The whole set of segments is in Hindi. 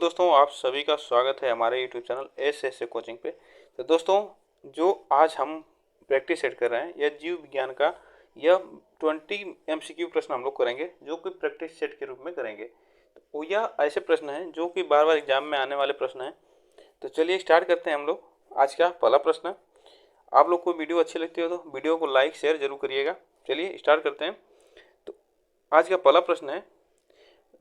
दोस्तों, आप सभी का स्वागत है हमारे YouTube चैनल एस कोचिंग पे। तो दोस्तों, जो आज हम प्रैक्टिस सेट कर रहे हैं यह जीव विज्ञान का यह 20 MCQ प्रश्न हम लोग करेंगे, जो कि प्रैक्टिस सेट के रूप में करेंगे। तो यह ऐसे प्रश्न हैं जो कि बार बार एग्जाम में आने वाले प्रश्न हैं। तो चलिए स्टार्ट करते हैं हम लोग। आज का पहला प्रश्न, आप लोग को वीडियो अच्छी लगती हो तो वीडियो को लाइक शेयर जरूर करिएगा। चलिए स्टार्ट करते हैं। तो आज का पहला प्रश्न है,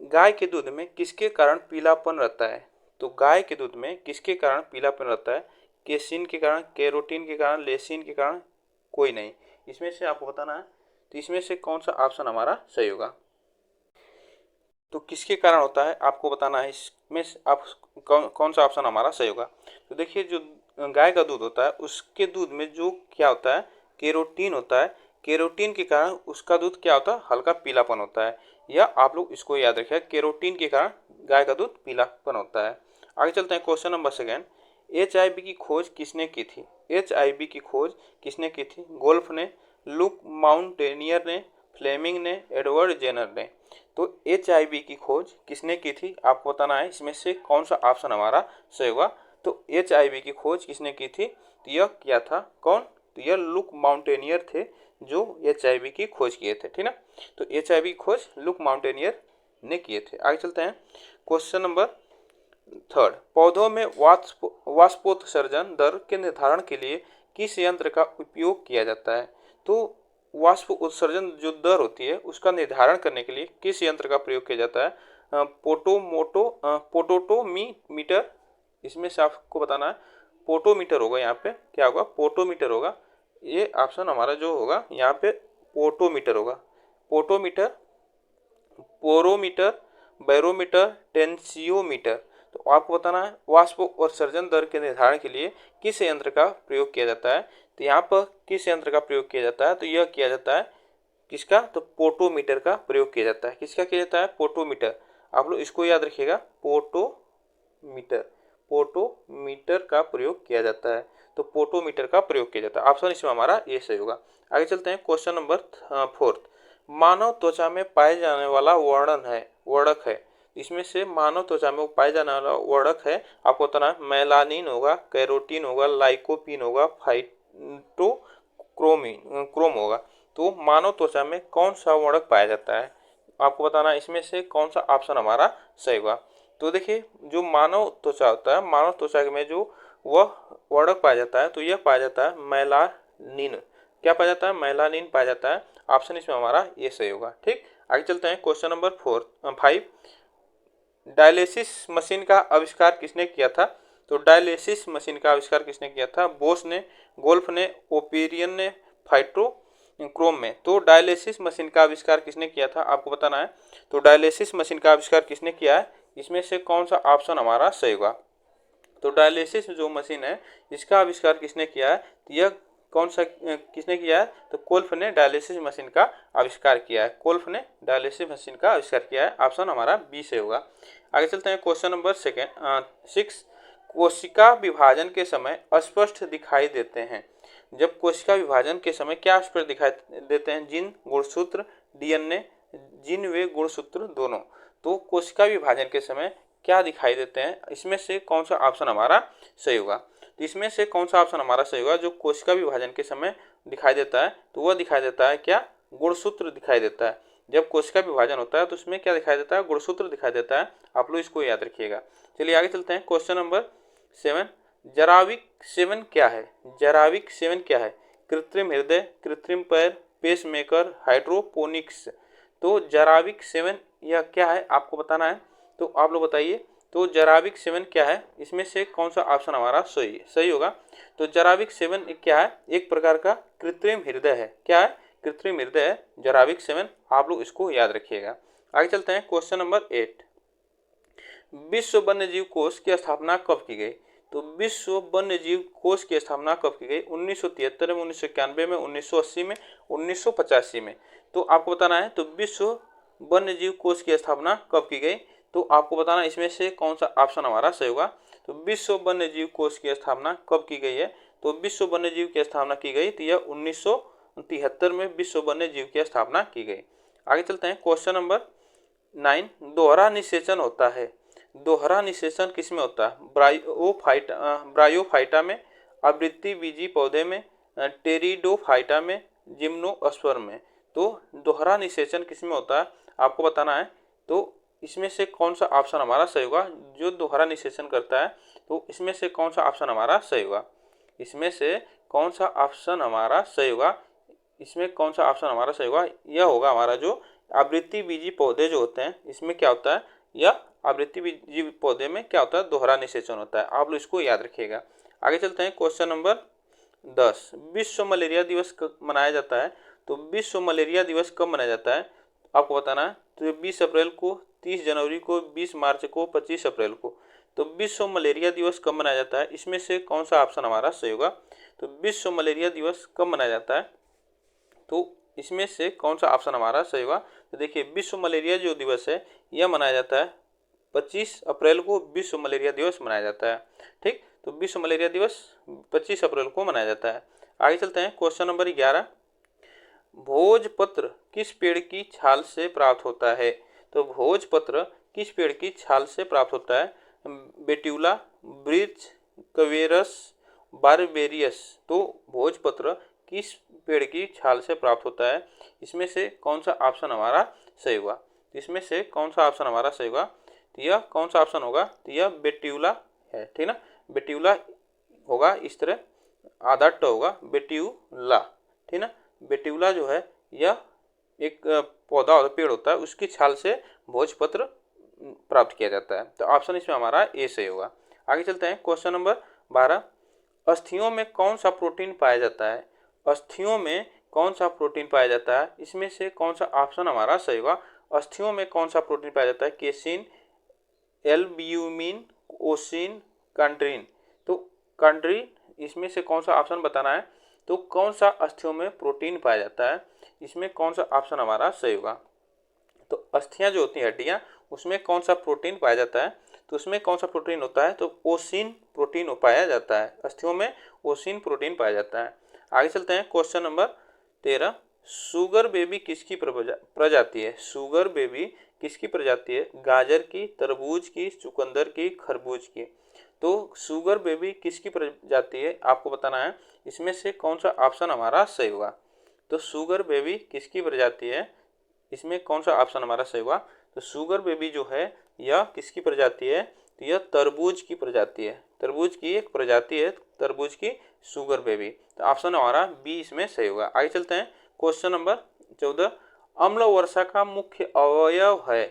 गाय के दूध में किसके कारण पीलापन रहता है? तो गाय के दूध में किसके कारण पीलापन रहता है? केसिन के कारण, कैरोटीन के कारण, लेसिन के कारण, कोई नहीं। इसमें से आपको बताना है। तो इसमें से कौन सा ऑप्शन हमारा सही होगा? तो किसके कारण होता है आपको बताना है। इसमें से आप कौन सा ऑप्शन हमारा सही होगा? तो देखिए, जो गाय का दूध होता है उसके दूध में जो क्या होता है, कैरोटीन होता है। कैरोटीन के कारण उसका दूध क्या होता है, हल्का पीलापन होता है। या आप लोग इसको याद रखिए, कैरोटीन के कारण गाय का दूध पीलापन होता है। आगे चलते हैं, क्वेश्चन नंबर सेकेंड। HIV की खोज किसने की थी? HIV की खोज किसने की थी? गोल्फ ने, लुक माउंटेनियर ने, फ्लेमिंग ने, एडवर्ड जेनर ने। तो HIV की खोज किसने की थी आपको बताना है। इसमें से कौन सा ऑप्शन हमारा सही होगा? तो HIV की खोज किसने की थी? तो यह क्या था, कौन? तो यह लुक माउंटेनियर थे जो HIV की खोज किए थे, ठीक ना। तो HIV की खोज लुक माउंटेनियर ने किए थे। आगे चलते हैं, क्वेश्चन नंबर थर्ड। पौधों में वाष्पोत्सर्जन दर के निर्धारण के लिए किस यंत्र का उपयोग किया जाता है? तो वाष्प उत्सर्जन जो दर होती है उसका निर्धारण करने के लिए किस यंत्र का प्रयोग किया जाता है? पोटोमीटर। इसमें से आपको बताना है, पोटोमीटर होगा। यहाँ पे क्या होगा, पोटोमीटर होगा। ये ऑप्शन हमारा जो होगा यहाँ पे पोटोमीटर होगा। Potometer, porometer, barometer, tensiometer. तो आपको बताना है वाष्प उत्सर्जन दर के निर्धारण के लिए किस यंत्र का प्रयोग किया जाता है। तो यहाँ पर किस यंत्र का प्रयोग किया जाता है? तो यह किया जाता है किसका, तो पोटोमीटर का प्रयोग किया जाता है। किसका किया जाता है? पोटोमीटर। आप लोग इसको याद रखिएगा, पोटोमीटर। पोटोमीटर का प्रयोग किया जाता है। तो पोटोमीटर का प्रयोग किया जाता है। ऑप्शन इसमें हमारा ये सही होगा। आगे चलते हैं, क्वेश्चन नंबर फोर्थ। मानव त्वचा में पाए जाने वाला वर्णक है। इसमें से मानव त्वचा में पाए जाने वाला वर्णक है आपको बताना है। मेलानिन होगा, कैरोटीन होगा, लाइकोपीन होगा, क्रोम होगा। तो मानव त्वचा में कौन सा वर्णक पाया जाता है आपको बताना है। इसमें से कौन सा ऑप्शन हमारा सही होगा? तो देखिए, जो मानव त्वचा होता है, मानव त्वचा में जो वह वर्णक पाया जाता है तो यह पाया जाता है मेलानिन। क्या पाया जाता है? मेलानिन पाया जाता है। ऑप्शन इसमें हमारा ये सही होगा। ठीक, आगे चलते हैं, क्वेश्चन नंबर 5। डायलिसिस मशीन का आविष्कार किसने किया था? तो डायलिसिस मशीन का आविष्कार किसने किया था? बोस ने, गोल्फ ने, ओपेरियन ने, फाइट्रोक्रोम में। तो डायलिसिस मशीन का आविष्कार किसने किया था आपको बताना है। तो डायलिसिस मशीन का आविष्कार किसने किया है? इसमें से कौन सा ऑप्शन हमारा सही होगा? तो डायलिसिस जो मशीन है इसका आविष्कार किसने किया है? यह कौन सा किसने किया है? तो कोल्फ ने डायलिसिस मशीन का आविष्कार किया है। कोल्फ ने डायलिसिस मशीन का आविष्कार किया है। ऑप्शन हमारा बी से होगा। आगे चलते हैं, क्वेश्चन नंबर 6। कोशिका विभाजन के समय अस्पष्ट दिखाई देते हैं। जब कोशिका विभाजन के समय क्या अस्पष्ट दिखाई देते हैं? जीन, गुणसूत्र, DNA, जीन व गुणसूत्र दोनों। तो कोशिका विभाजन के समय क्या दिखाई देते हैं? इसमें से कौन सा ऑप्शन हमारा सही होगा? तो इसमें से कौन सा ऑप्शन हमारा सही होगा जो कोशिका विभाजन के समय दिखाई देता है? तो वह दिखाई देता है क्या? गुणसूत्र दिखाई देता है। जब कोशिका विभाजन होता है तो उसमें क्या दिखाई देता है? गुणसूत्र दिखाई देता है। आप लोग इसको याद रखिएगा। चलिए आगे चलते हैं, क्वेश्चन नंबर 7। जराविक सेवन क्या है? जराविक सेवन क्या है? कृत्रिम हृदय, कृत्रिम पैर, पेसमेकर, हाइड्रोपोनिक्स। तो जराविक सेवन यह क्या है आपको बताना है। तो आप लोग बताइए, तो जराविक सेवन क्या है? इसमें से कौन सा ऑप्शन हमारा सही होगा? तो जराविक सेवन क्या है? एक प्रकार का कृत्रिम हृदय है। क्या है? कृत्रिम हृदय है जराविक सेवन। आप लोग इसको याद रखिएगा। आगे चलते हैं, क्वेश्चन नंबर 8। विश्व वन्यजीव कोष की स्थापना कब की गई? तो विश्व वन्यजीव कोष की स्थापना कब की गई? 1973 में, 1991 में, 1980 में, 1985 में। तो आपको बताना है, तो विश्व वन्यजीव कोष की स्थापना कब की गई? तो आपको बताना इसमें से कौन सा ऑप्शन हमारा सही होगा। तो विश्व वन्यजीव कोष की स्थापना कब की गई है? तो विश्व वन्यजीव की स्थापना की गई तो यह 1973 में विश्व वन्यजीव की स्थापना की गई। आगे चलते हैं, क्वेश्चन नंबर 9। दोहरा निषेचन होता है। दोहरा निषेचन किस में होता है? ब्रायोफाइटा में, आवृत्ति बीजी पौधे में, टेरिडोफाइटा में, जिम्नोस्पर्म में। तो दोहरा निषेचन किस में होता है आपको बताना है। तो इसमें से कौन सा ऑप्शन हमारा सही होगा? जो दोहरा निषेचन करता है, तो इसमें से कौन सा ऑप्शन हमारा सही होगा? इसमें से कौन सा ऑप्शन हमारा सही होगा? इसमें कौन सा ऑप्शन हमारा सही होगा? यह होगा हमारा जो आवृत्ति बीजी पौधे जो होते हैं, इसमें क्या होता है? यह आवृत्ति बीजी पौधे में क्या होता है? दोहरा निषेचन होता है। आप लोग इसको याद रखिएगा। आगे चलते हैं, क्वेश्चन नंबर 10। विश्व मलेरिया दिवस कब मनाया जाता है? तो विश्व मलेरिया दिवस कब मनाया जाता है आपको बताना है। तो 20 अप्रैल को, 30 जनवरी को, 20 मार्च को, 25 अप्रैल को। तो विश्व मलेरिया दिवस कब मनाया जाता है? इसमें से कौन सा ऑप्शन हमारा सही होगा? तो विश्व मलेरिया दिवस कब मनाया जाता है? तो इसमें से कौन सा ऑप्शन हमारा सही होगा? तो देखिए, विश्व मलेरिया जो दिवस है यह मनाया जाता है 25 अप्रैल को विश्व मलेरिया दिवस मनाया जाता है। ठीक, तो विश्व मलेरिया दिवस 25 अप्रैल को मनाया जाता है। आगे चलते हैं, क्वेश्चन नंबर 11। भोजपत्र किस पेड़ की छाल से प्राप्त होता है? तो भोजपत्र किस पेड़ की छाल से प्राप्त होता है? बेट्यूला, वृक्ष, कवेरस, बारबेरियस। तो भोजपत्र किस पेड़ की छाल से प्राप्त होता है? इसमें से कौन सा ऑप्शन हमारा सही होगा? इसमें से कौन सा ऑप्शन हमारा सही होगा? तो यह कौन सा ऑप्शन होगा? तो यह बेट्यूला है। ठीक ना, बेट्यूला होगा, इस तरह आधा ट होगा, बेट्यूला। ठीक ना, बेट्यूला जो है यह एक पौधा और पेड़ होता है, उसकी छाल से भोजपत्र प्राप्त किया जाता है। तो ऑप्शन इसमें हमारा ए सही होगा। आगे चलते हैं, क्वेश्चन नंबर 12। अस्थियों में कौन सा प्रोटीन पाया जाता है? अस्थियों में कौन सा प्रोटीन पाया जाता है? इसमें से कौन सा ऑप्शन हमारा सही होगा? अस्थियों में कौन सा प्रोटीन पाया जाता है? Casein, albumin, ossein, chondrin. तो कंड्रीन, इसमें से कौन सा ऑप्शन बताना है? तो कौन सा अस्थियों में प्रोटीन पाया जाता है? इसमें कौन सा ऑप्शन हमारा सही होगा? तो अस्थियां जो होती हैं, हड्डियां, उसमें कौन सा प्रोटीन पाया जाता है? तो उसमें कौन सा प्रोटीन होता है? तो ओसिन प्रोटीन पाया जाता है। अस्थियों में ओसिन प्रोटीन पाया जाता है। आगे चलते हैं, क्वेश्चन नंबर 13। शुगर बेबी किसकी प्रजाति है? शुगर बेबी किसकी प्रजाति है? गाजर की, तरबूज की, चुकंदर की, खरबूज की। तो शुगर बेबी किसकी प्रजाति है आपको बताना है। इसमें से कौन सा ऑप्शन हमारा सही होगा? तो शुगर बेबी किसकी प्रजाति है? इसमें कौन सा ऑप्शन हमारा सही होगा? तो शुगर बेबी जो है यह किसकी प्रजाति है? तो यह तरबूज की प्रजाति है। तरबूज की एक प्रजाति है, तरबूज की शुगर बेबी। तो ऑप्शन हमारा बी इसमें सही होगा। आगे चलते हैं, क्वेश्चन नंबर 14। अम्ल वर्षा का मुख्य अवयव है?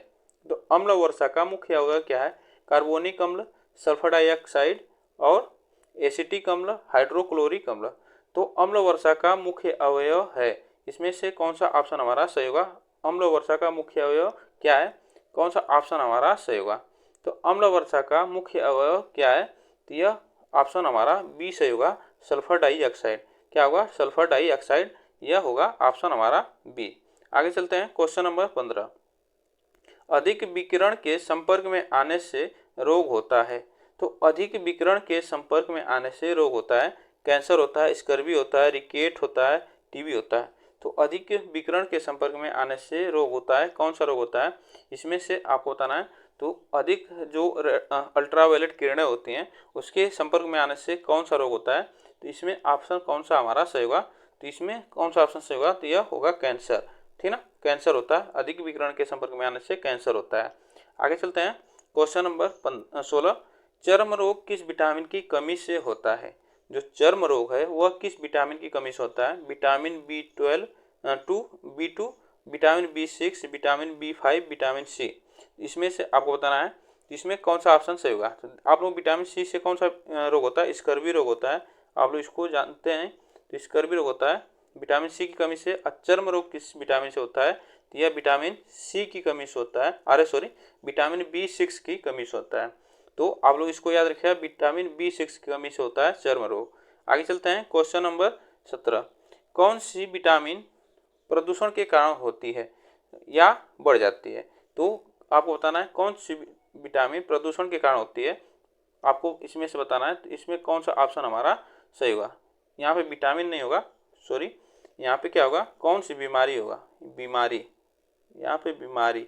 तो अम्ल वर्षा का मुख्य अवयव क्या है? कार्बोनिक अम्ल, सल्फर डाइऑक्साइड और एसिटिक अम्ल, हाइड्रोक्लोरिक अम्ल। तो अम्ल वर्षा का मुख्य अवयव है, इसमें से कौन सा ऑप्शन हमारा सही होगा? अम्ल वर्षा का मुख्य अवयव क्या है? कौन सा ऑप्शन हमारा सही होगा? तो अम्ल वर्षा का मुख्य अवयव क्या है? तो यह ऑप्शन हमारा बी सही होगा, सल्फर डाइऑक्साइड। क्या होगा? सल्फर डाइऑक्साइड, यह होगा ऑप्शन हमारा बी। आगे चलते हैं, क्वेश्चन नंबर 15। अधिक विकिरण के संपर्क में आने से रोग होता है। तो अधिक विकिरण के संपर्क में आने से रोग होता है। कैंसर होता है, स्कर्वी होता है, रिकेट होता है, टीबी होता है। तो अधिक विकिरण के संपर्क में आने से रोग होता है, कौन सा रोग होता है? इसमें से आपको बताना है। तो अधिक जो अल्ट्रावायलेट किरणें होती हैं उसके संपर्क में आने से कौन सा रोग होता है? तो इसमें ऑप्शन कौन सा हमारा सही होगा? तो इसमें कौन सा ऑप्शन सही होगा? तो यह होगा कैंसर। ठीक ना, कैंसर होता है, अधिक विकिरण के संपर्क में आने से कैंसर होता है। आगे चलते हैं, क्वेश्चन नंबर 16। चर्म रोग किस विटामिन की कमी से होता है? जो चर्म रोग है वह किस विटामिन की कमी से होता है? Vitamin B12, B2, vitamin B6, vitamin B5, vitamin C. इसमें से आपको बताना है इसमें कौन सा ऑप्शन सही होगा। तो आप लोग विटामिन सी से कौन सा रोग होता है? स्कर्वी रोग होता है, आप लोग इसको जानते हैं। तो स्कर्वी रोग होता है विटामिन सी की कमी से। चर्म रोग किस विटामिन से होता है? तो यह विटामिन सी की कमी से होता है, विटामिन B6 की कमी से होता है। तो आप लोग इसको याद रखिए, विटामिन B6 की कमी से होता है चर्म रोग। आगे चलते हैं, क्वेश्चन नंबर 17। कौन सी विटामिन प्रदूषण के कारण होती है या बढ़ जाती है? तो आपको बताना है कौन सी विटामिन प्रदूषण के कारण होती है, आपको इसमें से बताना है। तो इसमें कौन सा ऑप्शन हमारा सही होगा? यहाँ पे विटामिन नहीं होगा, सॉरी, यहाँ पे क्या होगा? कौन सी बीमारी होगा? बीमारी, यहाँ पे बीमारी।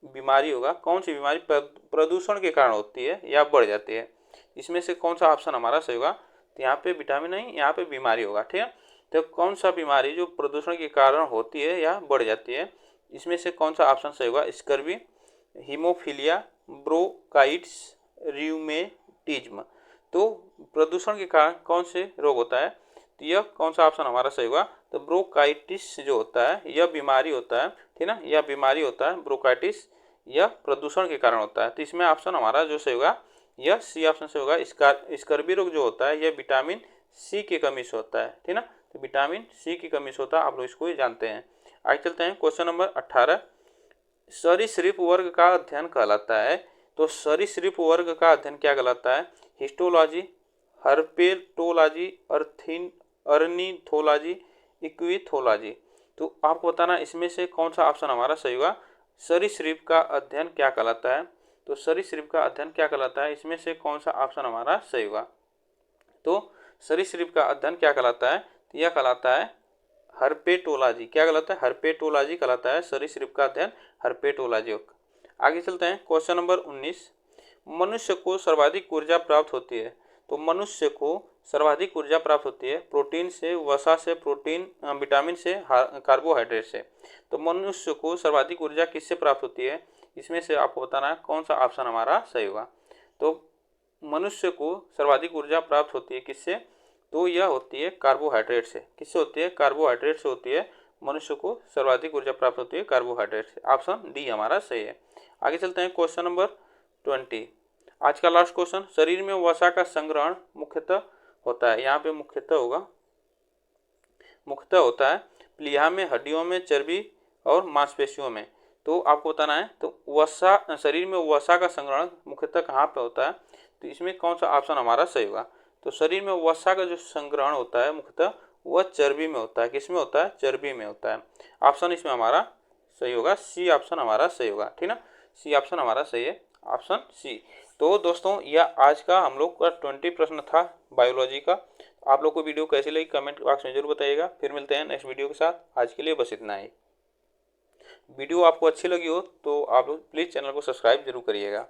बीमारी होगा, कौन सी बीमारी प्रदूषण के कारण होती है या बढ़ जाती है। इसमें से कौन सा ऑप्शन हमारा सही होगा। तो यहाँ पे विटामिन नहीं, यहाँ पे बीमारी होगा। ठीक है, तो कौन सा बीमारी जो प्रदूषण के कारण होती है या बढ़ जाती है, इसमें से कौन सा ऑप्शन सही होगा। Scurvy, haemophilia, bronchitis, rheumatism. तो प्रदूषण के कारण कौन से रोग होता है, तो यह कौन सा ऑप्शन हमारा सही होगा। तो ब्रोंकाइटिस जो होता है यह बीमारी होता है, ठीक ना, यह बीमारी होता है ब्रोंकाइटिस, यह प्रदूषण के कारण होता है। तो इसमें ऑप्शन हमारा जो सही होगा यह सी ऑप्शन से होगा। स्कर्वी रोग जो होता है यह विटामिन सी की कमी से होता है, ठीक ना, तो विटामिन सी की कमी से होता है, आप लोग इसको जानते हैं। आगे चलते हैं क्वेश्चन नंबर 18, सरीसृप वर्ग का अध्ययन कहलाता है। तो सरीसृप वर्ग का अध्ययन क्या कहलाता है। Histology, herpetology, ornithology, ichthyology. तो आपको बताना इसमें से कौन सा ऑप्शन हमारा सही होगा। सरीसृप का अध्ययन क्या कहलाता है। तो सरीसृप का अध्ययन क्या कहलाता है, इसमें से कौन सा ऑप्शन हमारा सही होगा। तो सरीसृप का अध्ययन क्या कहलाता है, तो यह कहलाता है हर्पेटोलॉजी। क्या कहलाता है, हर्पेटोलॉजी कहलाता है सरीसृप का अध्ययन, हर्पेटोलॉजी। आगे चलते हैं क्वेश्चन नंबर 19, मनुष्य को सर्वाधिक ऊर्जा प्राप्त होती है। तो मनुष्य को सर्वाधिक ऊर्जा प्राप्त होती है प्रोटीन से, वसा से, प्रोटीन विटामिन से, कार्बोहाइड्रेट से। तो मनुष्य को सर्वाधिक ऊर्जा किससे प्राप्त होती है, इसमें से आपको बताना है कौन सा ऑप्शन हमारा सही होगा। तो मनुष्य को सर्वाधिक ऊर्जा प्राप्त होती है किससे, तो यह होती है कार्बोहाइड्रेट से। किससे होती है, कार्बोहाइड्रेट से होती है। मनुष्य को सर्वाधिक ऊर्जा प्राप्त होती है कार्बोहाइड्रेट से। ऑप्शन डी हमारा सही है। आगे चलते हैं क्वेश्चन नंबर 20, आज का लास्ट क्वेश्चन, शरीर में वसा का संग्रहण मुख्यतः होता है। यहाँ पे मुख्यतः होता है प्लीहा में, हड्डियों में, चर्बी और मांसपेशियों में। तो आपको बताना है तो वसा, शरीर में वसा का संग्रहण मुख्यतः कहाँ पे होता है, तो इसमें कौन सा ऑप्शन हमारा सही होगा। तो शरीर में वसा का जो संग्रहण होता है मुख्यतः वह चर्बी में होता है। किसमें होता है, चर्बी में होता है। ऑप्शन इसमें हमारा सही होगा, सी ऑप्शन हमारा सही होगा, ठीक ना, सी ऑप्शन हमारा सही है, ऑप्शन सी। तो दोस्तों यह आज का हम लोग का 20 प्रश्न था बायोलॉजी का। आप लोग को वीडियो कैसी लगी कमेंट बॉक्स में जरूर बताइएगा। फिर मिलते हैं नेक्स्ट वीडियो के साथ। आज के लिए बस इतना ही। वीडियो आपको अच्छी लगी हो तो आप लोग प्लीज़ चैनल को सब्सक्राइब जरूर करिएगा।